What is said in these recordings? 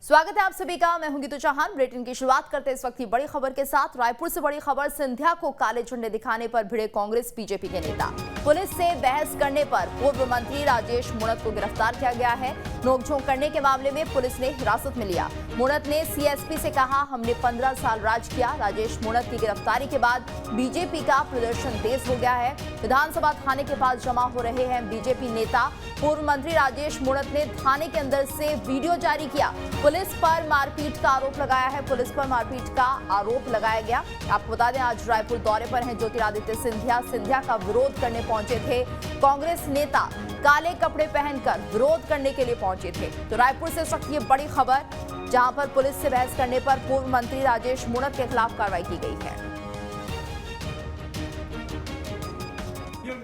स्वागत है आप सभी का। मैं हूं गीतू चौहान। बुलेटिन की शुरुआत करते इस वक्त की बड़ी खबर के साथ। रायपुर से बड़ी खबर। सिंधिया को काले झंडे दिखाने पर भिड़े कांग्रेस बीजेपी के नेता। पुलिस से बहस करने पर पूर्व मंत्री राजेश मूणत को गिरफ्तार किया गया है। नोकझोंक करने के मामले में पुलिस ने हिरासत में लिया। मूणत ने सीएसपी से कहा, हमने 15 साल राज किया। राजेश मूणत की गिरफ्तारी के बाद बीजेपी का प्रदर्शन तेज हो गया है। विधानसभा थाने के पास जमा हो रहे हैं बीजेपी नेता। पूर्व मंत्री राजेश मूणत ने थाने के अंदर से वीडियो जारी किया। पुलिस पर मारपीट का आरोप लगाया है। पुलिस पर मारपीट का आरोप लगाया गया। आपको बता दें, आज रायपुर दौरे पर हैं ज्योतिरादित्य सिंधिया। सिंधिया का विरोध करने पहुंचे थे। कांग्रेस नेता काले कपड़े पहनकर विरोध करने के लिए पहुंचे थे। तो रायपुर से इस वक्त ये बड़ी खबर, जहां पर पुलिस से बहस करने पर पूर्व मंत्री राजेश मूणत के खिलाफ कार्रवाई की गई है।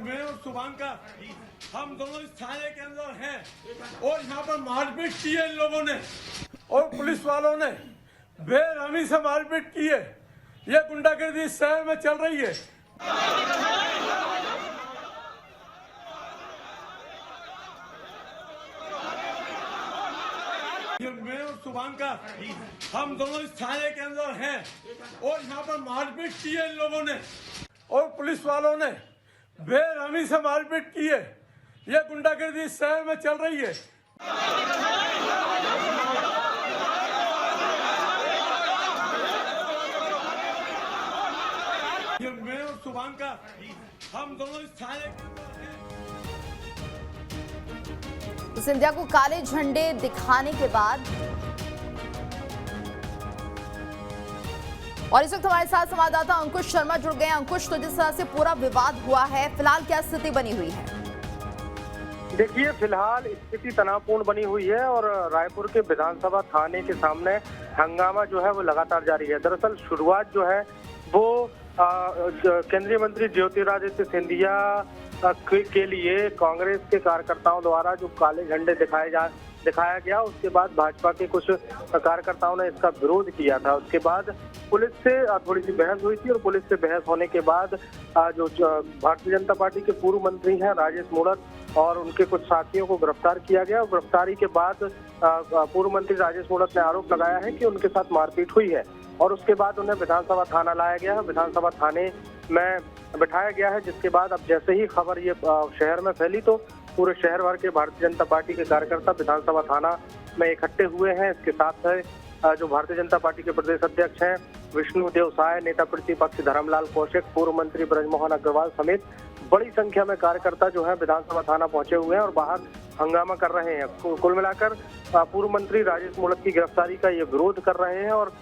मैं और शुभांकर हम दोनों इस थाने के अंदर हैं और यहाँ पर मारपीट की है इन लोगों ने और पुलिस वालों ने बेरहमी से मारपीट की है। ये गुंडागर्दी इस शहर में चल रही है। मैं और शुभांकर हम दोनों इस थाने के अंदर हैं और यहाँ पर मारपीट की है इन लोगों ने और पुलिस वालों ने बेरहमी से मारपीट की है। ये गुंडागर्दी इस शहर में चल रही है। मैं और शुभांकर हम दोनों इस थाने के अंदर हैं। सिंधिया को काले झंडे दिखाने के बाद और इस वक्त हमारे साथ संवाददाता अंकुश शर्मा जुड़ गए। अंकुश, तो जिस तरह से पूरा विवाद हुआ है, फिलहाल क्या स्थिति बनी हुई है? देखिए, फिलहाल स्थिति तनावपूर्ण बनी हुई है और रायपुर के विधानसभा थाने के सामने हंगामा जो है वो लगातार जारी है। दरअसल शुरुआत जो है वो केंद्रीय मंत्री ज्योतिरादित्य सिंधिया के लिए कांग्रेस के कार्यकर्ताओं द्वारा जो काले झंडे दिखाया गया, उसके बाद भाजपा के कुछ कार्यकर्ताओं ने इसका विरोध किया था। उसके बाद पुलिस से थोड़ी सी बहस हुई थी और पुलिस से बहस होने के बाद जो भारतीय जनता पार्टी के पूर्व मंत्री हैं राजेश मूणत और उनके कुछ साथियों को गिरफ्तार किया गया। और गिरफ्तारी के बाद पूर्व मंत्री राजेश मूणत ने आरोप लगाया है कि उनके साथ मारपीट हुई है और उसके बाद उन्हें विधानसभा थाना लाया गया है। विधानसभा थाने में बिठाया गया है, जिसके बाद अब जैसे ही खबर ये शहर में फैली तो पूरे शहर भर के भारतीय जनता पार्टी के कार्यकर्ता विधानसभा थाना में इकट्ठे हुए हैं। इसके साथ है जो भारतीय जनता पार्टी के प्रदेश अध्यक्ष हैं विष्णुदेव साय, नेता प्रतिपक्ष धर्मलाल कौशिक, पूर्व मंत्री ब्रजमोहन अग्रवाल समेत बड़ी संख्या में कार्यकर्ता जो है विधानसभा थाना पहुंचे हुए हैं और बाहर हंगामा कर रहे हैं। कुल मिलाकर पूर्व मंत्री राजेश मूणत की गिरफ्तारी का ये विरोध कर रहे हैं और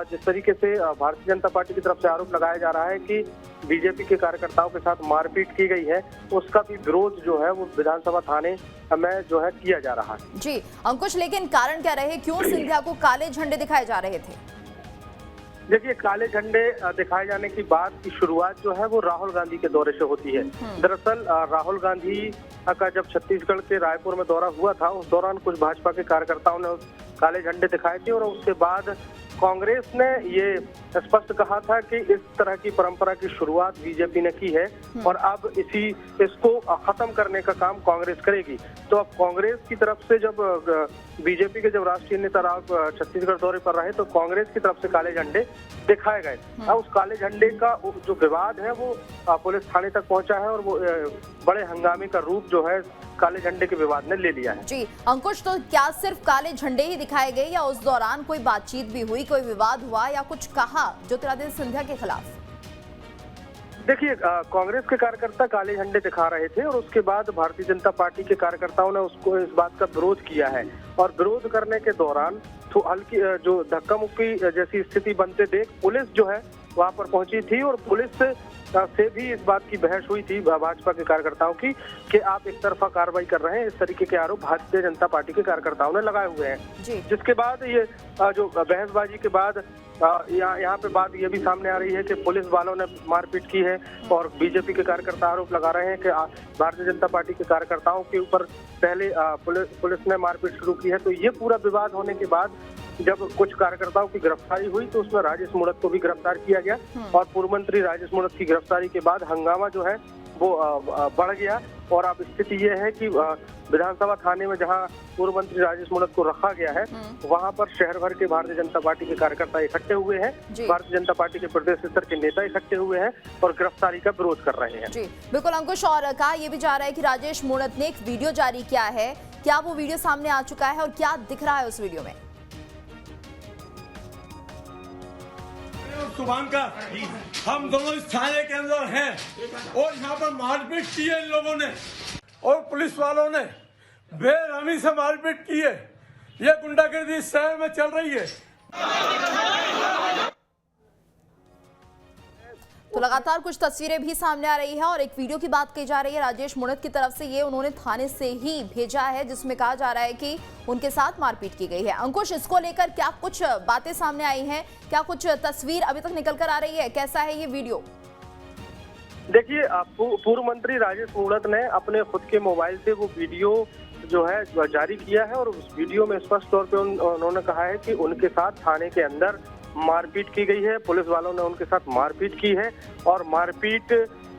जिस तरीके से भारतीय जनता पार्टी की तरफ से आरोप लगाया जा रहा है कि बीजेपी के कार्यकर्ताओं के साथ मारपीट की गई है, उसका भी विरोध जो है वो विधानसभा थाने में जो है किया जा रहा है। जी अंकुश, लेकिन कारण क्या रहे, क्यों सिंधिया को काले झंडे दिखाए जा रहे थे? देखिए, काले झंडे दिखाए जाने की बात की शुरुआत जो है वो राहुल गांधी के दौरे से होती है। दरअसल राहुल गांधी का जब छत्तीसगढ़ के रायपुर में दौरा हुआ था, उस दौरान कुछ भाजपा के कार्यकर्ताओं ने काले झंडे दिखाए थे और उसके बाद कांग्रेस ने ये स्पष्ट कहा था कि इस तरह की परंपरा की शुरुआत बीजेपी ने की है और अब इसको खत्म करने का काम कांग्रेस करेगी। तो अब कांग्रेस की तरफ से जब बीजेपी के जब राष्ट्रीय नेता छत्तीसगढ़ दौरे पर रहे तो कांग्रेस की तरफ से काले झंडे दिखाए गए। अब उस काले झंडे का जो विवाद है वो पुलिस थाने तक पहुंचा है और वो बड़े हंगामे का रूप जो है काले झंडे के विवाद ने ले लिया है। जी अंकुश, तो क्या सिर्फ काले झंडे ही दिखाए गए या उस दौरान कोई बातचीत भी हुई, कोई विवाद हुआ या कुछ कहा ज्योतिरादित्य सिंधिया के खिलाफ? देखिए, कांग्रेस के कार्यकर्ता काले झंडे दिखा रहे थे और उसके बाद भारतीय जनता पार्टी के कार्यकर्ताओं ने उसको इस बात का विरोध किया है और विरोध करने के दौरान तो हल्की जो धक्का मुक्की जैसी स्थिति बनते देख पुलिस जो है वहां पर पहुंची थी और पुलिस से भी इस बात की बहस हुई थी भाजपा के कार्यकर्ताओं की कि आप एक तरफा कार्रवाई कर रहे हैं। इस तरीके के आरोप भारतीय जनता पार्टी के कार्यकर्ताओं ने लगाए हुए हैं, जिसके बाद ये जो बहसबाजी के बाद यहाँ पे बात ये भी सामने आ रही है कि पुलिस वालों ने मारपीट की है और बीजेपी के कार्यकर्ता आरोप लगा रहे हैं कि भारतीय जनता पार्टी के कार्यकर्ताओं के ऊपर पहले पुलिस ने मारपीट शुरू की है। तो ये पूरा विवाद होने के बाद जब कुछ कार्यकर्ताओं की गिरफ्तारी हुई तो उसमें राजेश मूणत को भी गिरफ्तार किया गया और पूर्व मंत्री राजेश मूणत की गिरफ्तारी के बाद हंगामा जो है वो बढ़ गया। और अब स्थिति ये है कि विधानसभा थाने में जहां पूर्व मंत्री राजेश मूणत को रखा गया है, वहां पर शहर भर के भारतीय जनता पार्टी के कार्यकर्ता इकट्ठे हुए हैं, भारतीय जनता पार्टी के प्रदेश स्तर के नेता इकट्ठे हुए हैं और गिरफ्तारी का विरोध कर रहे हैं। जी बिल्कुल अंकुश, और कहा यह भी जा रहा है कि राजेश मूणत ने एक वीडियो जारी किया है, क्या वो वीडियो सामने आ चुका है और क्या दिख रहा है उस वीडियो में? शुभांकर, हम दोनों इस थाने के अंदर हैं और यहाँ पर मारपीट की है इन लोगों ने और पुलिस वालों ने बेरहमी से मारपीट की है। ये गुंडागर्दी इस शहर में चल रही है। तो लगातार कुछ तस्वीरें भी सामने आ रही है और एक वीडियो की बात की जा रही है राजेश मूणत की तरफ से, ये उन्होंने थाने से ही भेजा है जिसमें कहा जा रहा है कि उनके साथ मारपीट की गई है। अंकुश, इसको लेकर क्या कुछ बातें सामने आई हैं, क्या कुछ तस्वीर अभी तक निकल कर आ रही है, कैसा है ये वीडियो? देखिए, पूर्व मंत्री राजेश मूणत ने अपने खुद के मोबाइल से वो वीडियो जो है जारी किया है और उस वीडियो में स्पष्ट तौर पे उन्होंने कहा है कि उनके साथ थाने के अंदर मारपीट की गई है, पुलिस वालों ने उनके साथ मारपीट की है और मारपीट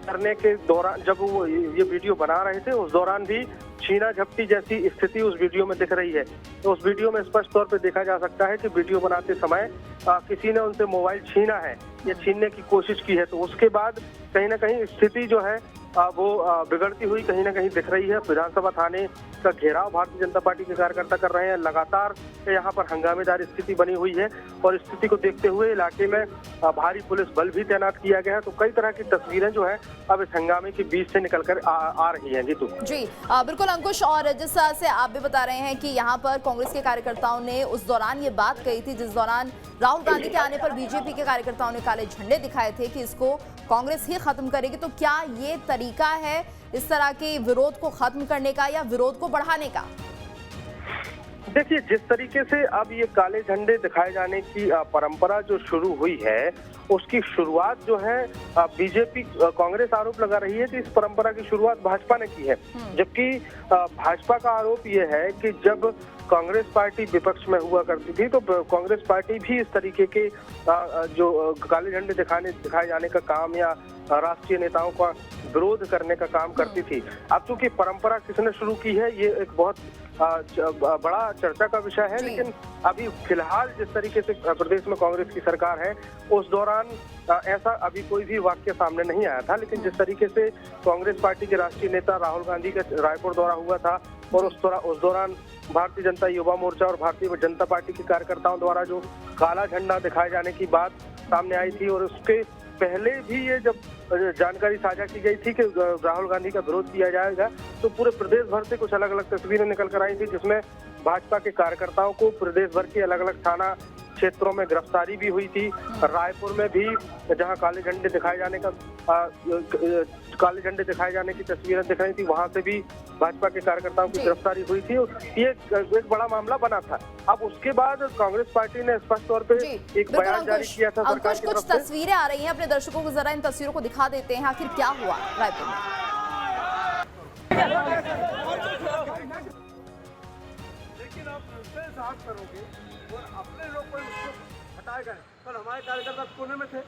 करने के दौरान जब वो ये वीडियो बना रहे थे उस दौरान भी छीना झपटी जैसी स्थिति उस वीडियो में दिख रही है। तो उस वीडियो में स्पष्ट तौर पे देखा जा सकता है कि वीडियो बनाते समय किसी ने उनसे मोबाइल छीना है या छीनने की कोशिश की है। तो उसके बाद कहीं ना कहीं स्थिति जो है वो बिगड़ती हुई कहीं ना कहीं दिख रही है। विधानसभा थाने का घेराव भारतीय जनता पार्टी के कार्यकर्ता कर रहे हैं, लगातार यहाँ पर हंगामेदार स्थिति बनी हुई है और स्थिति को देखते हुए इलाके में भारी पुलिस बल भी तैनात किया गया है। तो कई तरह की तस्वीरें जो है अब इस हंगामे के बीच से निकल कर आ रही है। जीतू जी बिल्कुल अंकुश, और जिस तरह से आप भी बता रहे हैं कि यहाँ पर कांग्रेस के कार्यकर्ताओं ने उस दौरान ये बात कही थी जिस दौरान राहुल गांधी के आने पर बीजेपी के कार्यकर्ताओं ने काले झंडे दिखाए थे कि इसको कांग्रेस ही खत्म करेगी, तो क्या ये तरीका है इस तरह के विरोध को खत्म करने का या विरोध को बढ़ाने का? देखिए, जिस तरीके से अब ये काले झंडे दिखाए जाने की परंपरा जो शुरू हुई है उसकी शुरुआत जो है बीजेपी कांग्रेस आरोप लगा रही है कि इस परंपरा की शुरुआत भाजपा ने की है, जबकि भाजपा का आरोप ये है कि जब कांग्रेस पार्टी विपक्ष में हुआ करती थी तो कांग्रेस पार्टी भी इस तरीके के जो काले झंडे दिखाए जाने का काम या राष्ट्रीय नेताओं का विरोध करने का काम करती थी। अब चूंकि परंपरा किसने शुरू की है ये एक बहुत बड़ा चर्चा का विषय है, लेकिन अभी फिलहाल जिस तरीके से प्रदेश में कांग्रेस की सरकार है उस दौरान ऐसा अभी कोई भी वाक्य सामने नहीं आया था। लेकिन जिस तरीके से कांग्रेस पार्टी के राष्ट्रीय नेता राहुल गांधी का रायपुर दौरा हुआ था और उस दौरान भारतीय जनता युवा मोर्चा और भारतीय जनता पार्टी के कार्यकर्ताओं द्वारा जो काला झंडा दिखाए जाने की बात सामने आई थी और उसके पहले भी ये जब जानकारी साझा की गई थी कि राहुल गांधी का विरोध किया जाएगा तो पूरे प्रदेश भर से कुछ अलग अलग तस्वीरें निकल कर आई थी, जिसमें भाजपा के कार्यकर्ताओं को प्रदेश भर के अलग अलग थाना क्षेत्रों में गिरफ्तारी भी हुई थी। रायपुर में भी जहां काले झंडे दिखाए जाने की तस्वीरें दिख रही थी वहां से भी भाजपा के कार्यकर्ताओं की गिरफ्तारी हुई थी। ये एक बड़ा मामला बना था। अब उसके बाद कांग्रेस पार्टी ने स्पष्ट तौर पे एक बयान जारी किया था सरकार की तरफ से। कुछ तस्वीरें आ रही हैं, अपने दर्शकों को जरा इन तस्वीरों को दिखा देते हैं, आखिर क्या हुआ रायपुर में। लेकिन आप साथ करोगे और अपने लोग को उसको हटाएगा। कल हमारे कार्यकर्ता कोने में थे।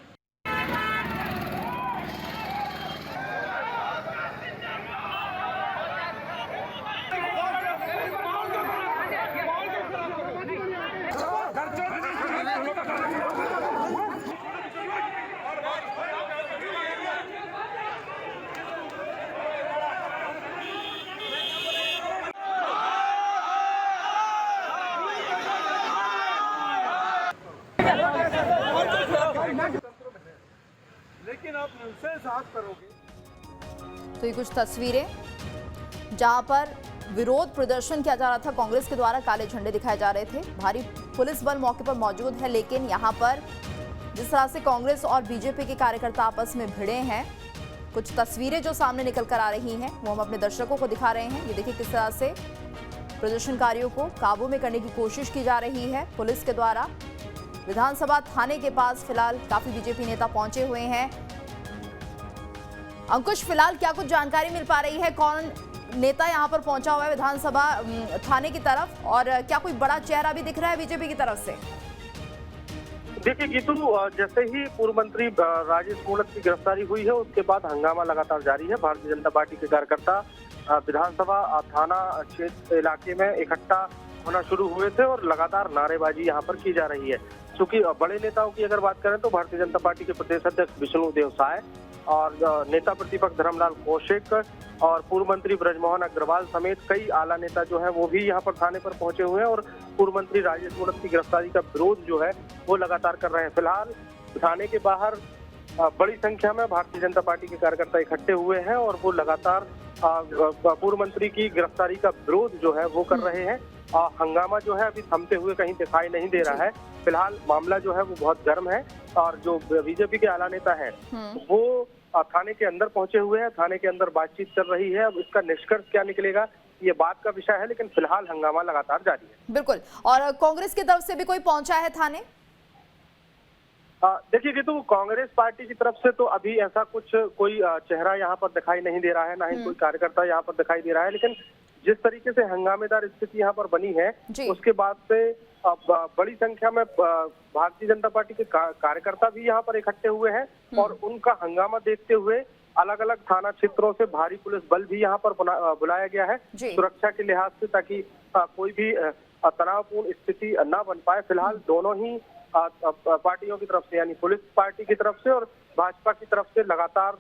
लेकिन आप उनसे साथ करोगे। तो ये कुछ तस्वीरें जहां पर विरोध प्रदर्शन किया जा रहा था, कांग्रेस के द्वारा काले झंडे दिखाए जा रहे थे, भारी पुलिस बल मौके पर मौजूद है। लेकिन यहां पर जिस तरह से कांग्रेस और बीजेपी के कार्यकर्ता आपस में भिड़े हैं, कुछ तस्वीरें जो सामने निकल कर आ रही हैं वो हम अपने दर्शकों को दिखा रहे हैं। ये देखिए किस तरह से प्रदर्शनकारियों को काबू में करने की कोशिश की जा रही है पुलिस के द्वारा। विधानसभा थाने के पास फिलहाल काफी बीजेपी नेता पहुंचे हुए हैं। अंकुश, फिलहाल क्या कुछ जानकारी मिल पा रही है, कौन नेता यहां पर पहुंचा हुआ है विधानसभा थाने की तरफ और क्या कोई बड़ा चेहरा भी दिख रहा है बीजेपी की तरफ से? देखिए गीतू, जैसे ही पूर्व मंत्री राजेश मूणत की गिरफ्तारी हुई है उसके बाद हंगामा लगातार जारी है। भारतीय जनता पार्टी के कार्यकर्ता विधानसभा थाना क्षेत्र इलाके में इकट्ठा होना शुरू हुए थे और लगातार नारेबाजी यहाँ पर की जा रही है। क्योंकि बड़े नेताओं की अगर बात करें तो भारतीय जनता पार्टी के प्रदेश अध्यक्ष विष्णुदेव साय और नेता प्रतिपक्ष धर्मलाल कौशिक और पूर्व मंत्री ब्रजमोहन अग्रवाल समेत कई आला नेता जो है वो भी यहाँ पर थाने पर पहुंचे हुए हैं और पूर्व मंत्री राजेश मूणत की गिरफ्तारी का विरोध जो है वो लगातार कर रहे हैं। फिलहाल थाने के बाहर बड़ी संख्या में भारतीय जनता पार्टी के कार्यकर्ता इकट्ठे हुए हैं और वो लगातार पूर्व मंत्री की गिरफ्तारी का विरोध जो है वो कर रहे हैं। हंगामा जो है अभी थमते हुए कहीं दिखाई नहीं दे रहा है। फिलहाल मामला जो है वो बहुत गर्म है और जो बीजेपी के आला नेता है वो थाने के अंदर पहुंचे हुए हैं। थाने के अंदर बातचीत चल रही है। अब इसका निष्कर्ष क्या निकलेगा ये बात का विषय है, लेकिन फिलहाल हंगामा लगातार जारी है। बिल्कुल। और कांग्रेस की तरफ से भी कोई पहुंचा है थाने? देखिए कि तो कांग्रेस पार्टी की तरफ से तो अभी ऐसा कुछ कोई चेहरा यहाँ पर दिखाई नहीं दे रहा है, ना ही कोई कार्यकर्ता यहाँ पर दिखाई दे रहा है। लेकिन जिस तरीके से हंगामेदार स्थिति यहाँ पर बनी है उसके बाद से बड़ी संख्या में भारतीय जनता पार्टी के कार्यकर्ता भी यहाँ पर इकट्ठे हुए हैं और उनका हंगामा देखते हुए अलग अलग थाना क्षेत्रों से भारी पुलिस बल भी यहाँ पर बुलाया गया है सुरक्षा के लिहाज से, ताकि कोई भी तनावपूर्ण स्थिति न बन पाए। फिलहाल दोनों ही पार्टियों की तरफ से यानी पुलिस पार्टी की तरफ से और भाजपा की तरफ से लगातार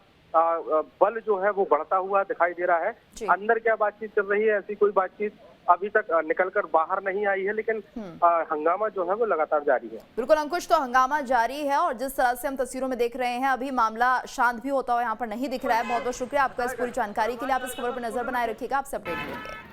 बल जो है वो बढ़ता हुआ दिखाई दे रहा है। अंदर क्या बातचीत चल रही है ऐसी कोई बातचीत अभी तक निकलकर बाहर नहीं आई है, लेकिन हंगामा जो है वो लगातार जारी है। बिल्कुल अंकुश, तो हंगामा जारी है और जिस तरह से हम तस्वीरों में देख रहे हैं अभी मामला शांत भी होता हुआ यहाँ पर नहीं दिख रहा है। बहुत बहुत शुक्रिया आपका इस पूरी जानकारी के लिए। आप इस खबर पर नजर बनाए रखिएगा, आपसे अपडेट लेंगे।